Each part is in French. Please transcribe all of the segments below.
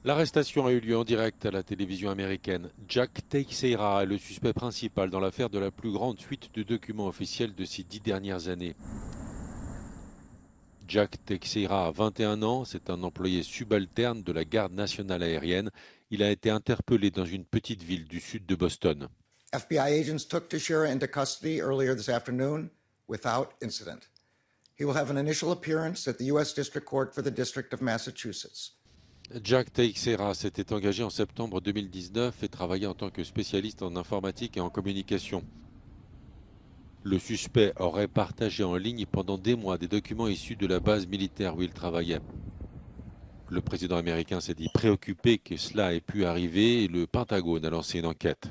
L'arrestation a eu lieu en direct à la télévision américaine. Jack Teixeira est le suspect principal dans l'affaire de la plus grande fuite de documents officiels de ces 10 dernières années. Jack Teixeira a 21 ans, c'est un employé subalterne de la garde nationale aérienne. Il a été interpellé dans une petite ville du sud de Boston. FBI agents took Teixeira into custody earlier this afternoon without incident. He will have an initial appearance at the U.S. District Court for the District of Massachusetts. Jack Teixeira s'était engagé en septembre 2019 et travaillait en tant que spécialiste en informatique et en communication. Le suspect aurait partagé en ligne pendant des mois des documents issus de la base militaire où il travaillait. Le président américain s'est dit préoccupé que cela ait pu arriver et le Pentagone a lancé une enquête.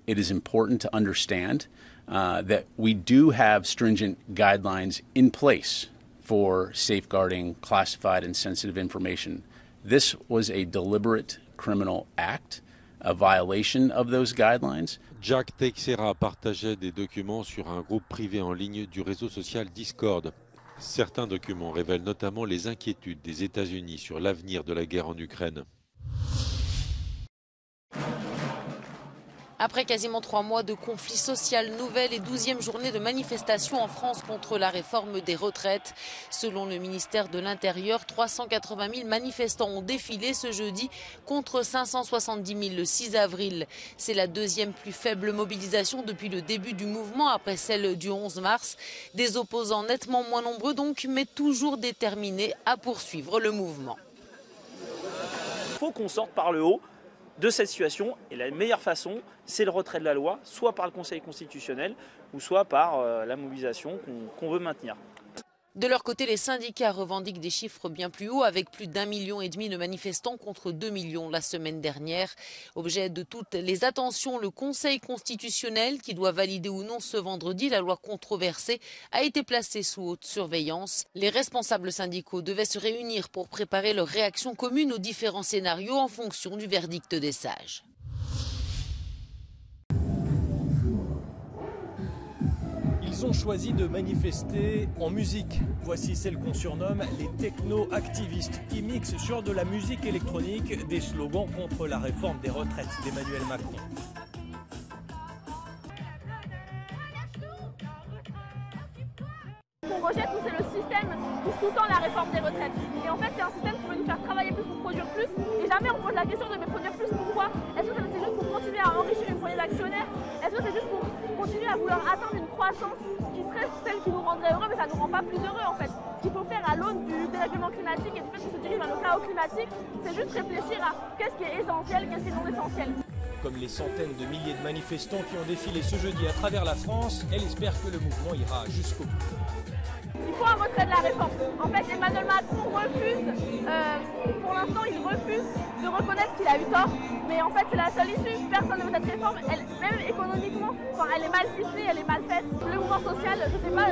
It is important to understand that we do have stringent guidelines in place for safeguarding classified and sensitive information. This was a deliberate criminal act, a violation of those guidelines. Jack Teixeira partageait des documents sur un groupe privé en ligne du réseau social Discord. Certains documents révèlent notamment les inquiétudes des États-Unis sur l'avenir de la guerre en Ukraine. Après quasiment 3 mois de conflit social, nouvelle et 12e journée de manifestation en France contre la réforme des retraites. Selon le ministère de l'Intérieur, 380 000 manifestants ont défilé ce jeudi contre 570 000 le 6 avril. C'est la deuxième plus faible mobilisation depuis le début du mouvement, après celle du 11 mars. Des opposants nettement moins nombreux donc, mais toujours déterminés à poursuivre le mouvement. Il faut qu'on sorte par le haut de cette situation et la meilleure façon, c'est le retrait de la loi, soit par le Conseil constitutionnel ou soit par la mobilisation qu'on veut maintenir. De leur côté, les syndicats revendiquent des chiffres bien plus hauts, avec plus d'1,5 million de manifestants contre 2 millions la semaine dernière. Objet de toutes les attentions, le Conseil constitutionnel, qui doit valider ou non ce vendredi la loi controversée, a été placé sous haute surveillance. Les responsables syndicaux devaient se réunir pour préparer leur réaction commune aux différents scénarios en fonction du verdict des sages. Ils ont choisi de manifester en musique. Voici celle qu'on surnomme les techno-activistes, qui mixent sur de la musique électronique des slogans contre la réforme des retraites d'Emmanuel Macron. On rejette, c'est le système qui sous-tend la réforme des retraites. Et en fait, c'est un système qui veut nous faire travailler plus pour produire plus. Et jamais on pose la question de mais produire plus pourquoi? Est-ce que c'est juste pour continuer à enrichir une poignée d'actionnaires? Est-ce que c'est juste pour continuer à vouloir atteindre une croissance qui serait celle qui nous rendrait heureux, mais ça ne nous rend pas plus heureux en fait? Ce qu'il faut faire à l'aune du dérèglement climatique et du fait qu'on se dirige vers le chaos climatique, c'est juste réfléchir à qu'est-ce qui est essentiel, qu'est-ce qui est non essentiel. Comme les centaines de milliers de manifestants qui ont défilé ce jeudi à travers la France, elle espère que le mouvement ira jusqu'au bout. Il faut un retrait de la réforme. En fait, Emmanuel Macron refuse, pour l'instant, il refuse de reconnaître qu'il a eu tort. Mais en fait, c'est la seule issue. Personne ne veut cette réforme. Même économiquement, elle est mal ficelée, elle est mal faite. Le mouvement social, je ne sais pas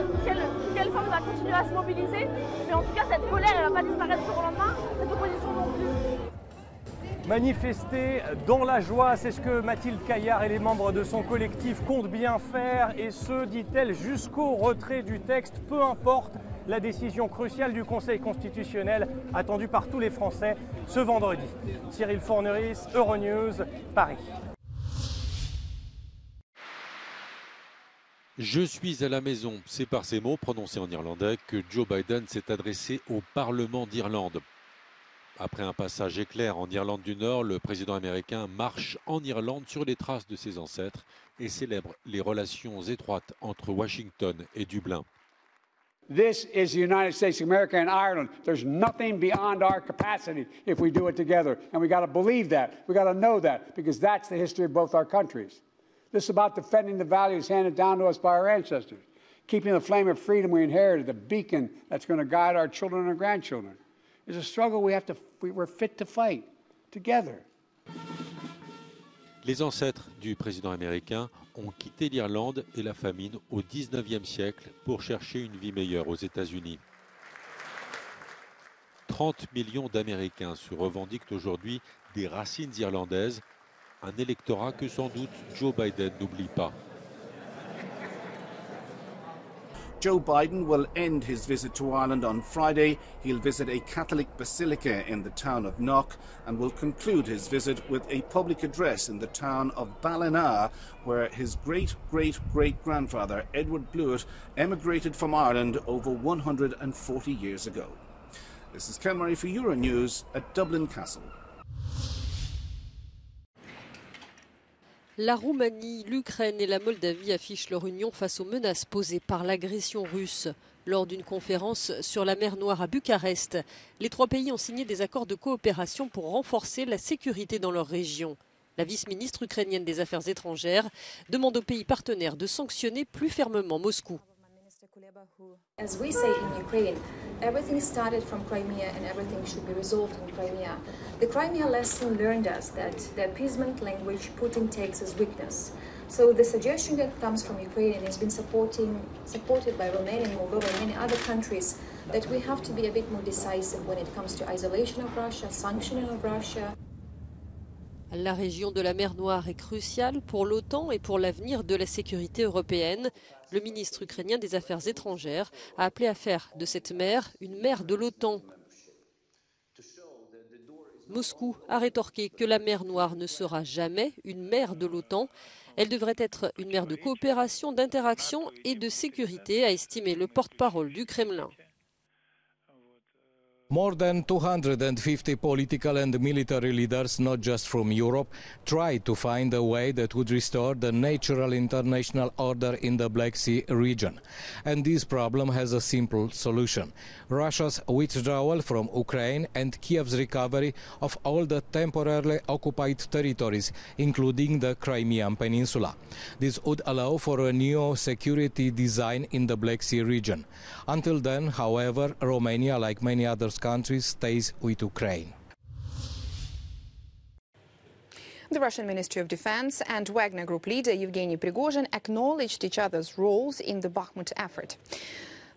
quelle forme va continuer à se mobiliser. Mais en tout cas, cette colère, elle ne va pas disparaître du jour au lendemain. Cette opposition non plus. Manifester dans la joie, c'est ce que Mathilde Caillard et les membres de son collectif comptent bien faire, et ce, dit-elle, jusqu'au retrait du texte, peu importe la décision cruciale du Conseil constitutionnel attendue par tous les Français ce vendredi. Cyril Forneris, Euronews, Paris. Je suis à la maison, c'est par ces mots prononcés en irlandais que Joe Biden s'est adressé au Parlement d'Irlande. Après un passage éclair en Irlande du Nord, le président américain marche en Irlande sur les traces de ses ancêtres et célèbre les relations étroites entre Washington et Dublin. This is the United States of America and Ireland. There's nothing beyond our capacity if we do it together. And we got to believe that. We got to know that, because that's the history of both our countries. This is about defending the values handed down to us by our ancestors, keeping the flame of freedom we inherited, the beacon that's going to guide our children and our grandchildren. It's a struggle we're fit to fight together. Les ancêtres du président américain ont quitté l'Irlande et la famine au XIXe siècle pour chercher une vie meilleure aux États-Unis. 30 millions d'Américains se revendiquent aujourd'hui des racines irlandaises, un électorat que sans doute Joe Biden n'oublie pas. Joe Biden will end his visit to Ireland on Friday. He'll visit a Catholic basilica in the town of Knock and will conclude his visit with a public address in the town of Ballina, where his great-great-great-grandfather, Edward Blewett, emigrated from Ireland over 140 years ago. This is Ken Murray for Euronews at Dublin Castle. La Roumanie, l'Ukraine et la Moldavie affichent leur union face aux menaces posées par l'agression russe. Lors d'une conférence sur la mer Noire à Bucarest, les trois pays ont signé des accords de coopération pour renforcer la sécurité dans leur région. La vice-ministre ukrainienne des Affaires étrangères demande aux pays partenaires de sanctionner plus fermement Moscou. As we say in Ukraine, everything started from Crimea and everything should be resolved in Crimea. The Crimea lesson learned us that the appeasement language Putin takes as weakness. So the suggestion that comes from Ukraine and has been supported by Romania and Moldova and many other countries that we have to be a bit more decisive when it comes to isolation of Russia, sanctioning of Russia. La région de la mer Noire est cruciale pour l'OTAN et pour l'avenir de la sécurité européenne. Le ministre ukrainien des Affaires étrangères a appelé à faire de cette mer une mer de l'OTAN. Moscou a rétorqué que la mer Noire ne sera jamais une mer de l'OTAN. Elle devrait être une mer de coopération, d'interaction et de sécurité, a estimé le porte-parole du Kremlin. More than 250 political and military leaders, not just from Europe, tried to find a way that would restore the natural international order in the Black Sea region. And this problem has a simple solution: Russia's withdrawal from Ukraine and Kiev's recovery of all the temporarily occupied territories, including the Crimean Peninsula. This would allow for a new security design in the Black Sea region. Until then, however, Romania, like many other countries, stays with Ukraine. The Russian Ministry of Defense and Wagner Group leader Yevgeny Prigozhin acknowledged each other's roles in the Bakhmut effort.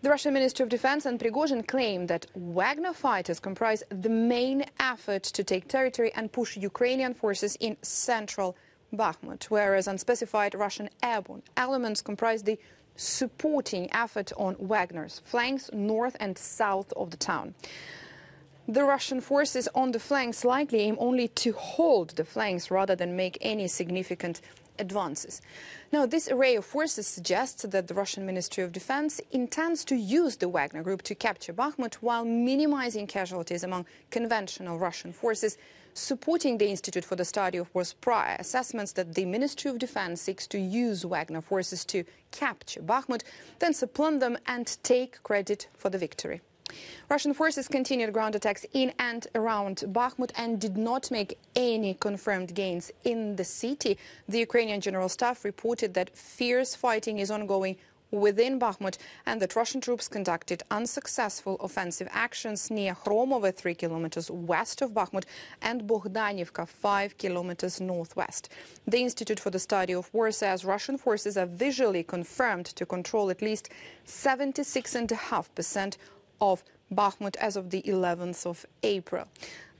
The Russian Ministry of Defense and Prigozhin claimed that Wagner fighters comprise the main effort to take territory and push Ukrainian forces in central Bakhmut, whereas unspecified Russian airborne elements comprise the supporting effort on Wagner's flanks north and south of the town. The Russian forces on the flanks likely aim only to hold the flanks rather than make any significant advances. Now, this array of forces suggests that the Russian Ministry of Defense intends to use the Wagner Group to capture Bakhmut while minimizing casualties among conventional Russian forces, supporting the Institute for the Study of War's prior assessments that the Ministry of Defense seeks to use Wagner forces to capture Bakhmut, then supplant them and take credit for the victory. Russian forces continued ground attacks in and around Bakhmut and did not make any confirmed gains in the city. The Ukrainian General Staff reported that fierce fighting is ongoing within Bakhmut and that Russian troops conducted unsuccessful offensive actions near Khromovo, 3 kilometers west of Bakhmut, and Bogdanivka, 5 kilometers northwest. The Institute for the Study of War says Russian forces are visually confirmed to control at least 76.5% of Bakhmut as of the 11th of April.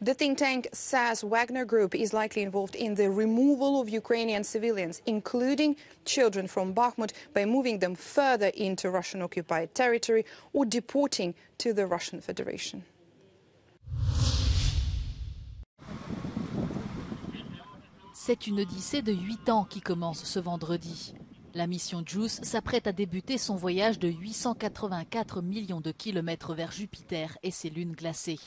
The think tank says Wagner Group is likely involved in the removal of Ukrainian civilians, including children from Bakhmut, by moving them further into Russian-occupied territory or deporting to the Russian Federation. C'est une odyssée de 8 ans qui commence ce vendredi. La mission JUICE s'apprête à débuter son voyage de 884 millions de kilomètres vers Jupiter et ses lunes glacées.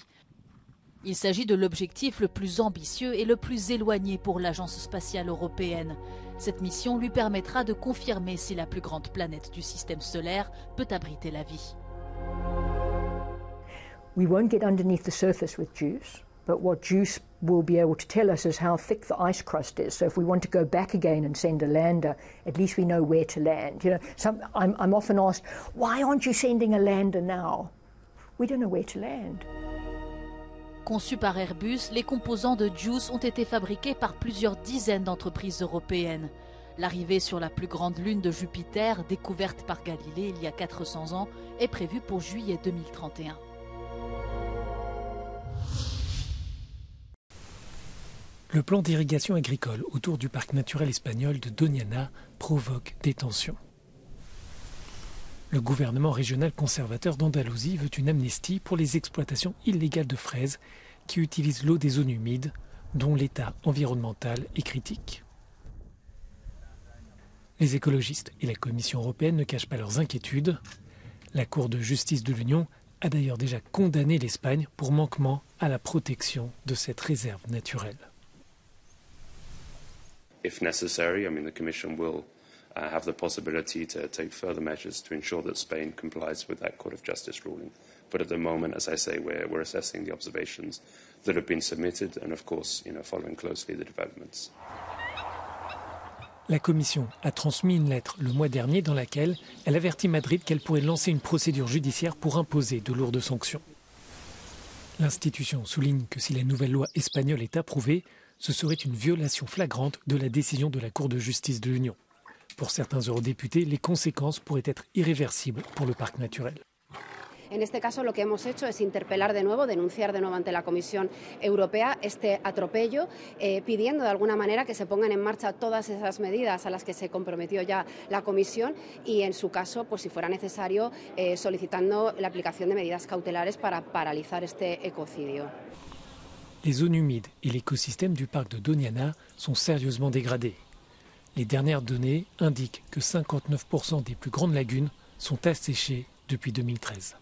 Il s'agit de l'objectif le plus ambitieux et le plus éloigné pour l'Agence spatiale européenne. Cette mission lui permettra de confirmer si la plus grande planète du système solaire peut abriter la vie. We won't get underneath the surface with JUICE. But what JUICE will be able to tell us is how thick the ice crust is. So if we want to go back again and send a lander, at least we know where to land. You know, I'm often asked, why aren't you sending a lander now? We don't know where to land. Conçus par Airbus, les composants de JUICE ont été fabriqués par plusieurs dizaines d'entreprises européennes. L'arrivée sur la plus grande lune de Jupiter, découverte par Galilée il y a 400 ans, est prévue pour juillet 2031. Le plan d'irrigation agricole autour du parc naturel espagnol de Doñana provoque des tensions. Le gouvernement régional conservateur d'Andalousie veut une amnistie pour les exploitations illégales de fraises qui utilisent l'eau des zones humides, dont l'état environnemental est critique. Les écologistes et la Commission européenne ne cachent pas leurs inquiétudes. La Cour de justice de l'Union a d'ailleurs déjà condamné l'Espagne pour manquement à la protection de cette réserve naturelle. If necessary, the Commission will have the possibility to take further measures to ensure that Spain complies with that Court of Justice ruling. But at the moment, as I say, we're assessing the observations that have been submitted and, of course, following closely the developments. La Commission a transmis une lettre le mois dernier dans laquelle elle avertit Madrid qu'elle pourrait lancer une procédure judiciaire pour imposer de lourdes sanctions. L'institution souligne que si la nouvelle loi espagnole est approuvée, ce serait une violation flagrante de la décision de la Cour de justice de l'Union. Pour certains eurodéputés, les conséquences pourraient être irréversibles pour le parc naturel. En este caso lo que hemos hecho es interpelar de nuevo, denunciar de nuevo ante la Comisión Europea este atropello, pidiendo de alguna manera que se pongan en marcha todas esas medidas a las que se comprometió ya la Comisión y en su caso, pues si fuera necesario, solicitando la aplicación de medidas cautelares para paralizar este ecocidio. Les zones humides et l'écosystème du parc de Doñana sont sérieusement dégradés. Les dernières données indiquent que 59% des plus grandes lagunes sont asséchées depuis 2013.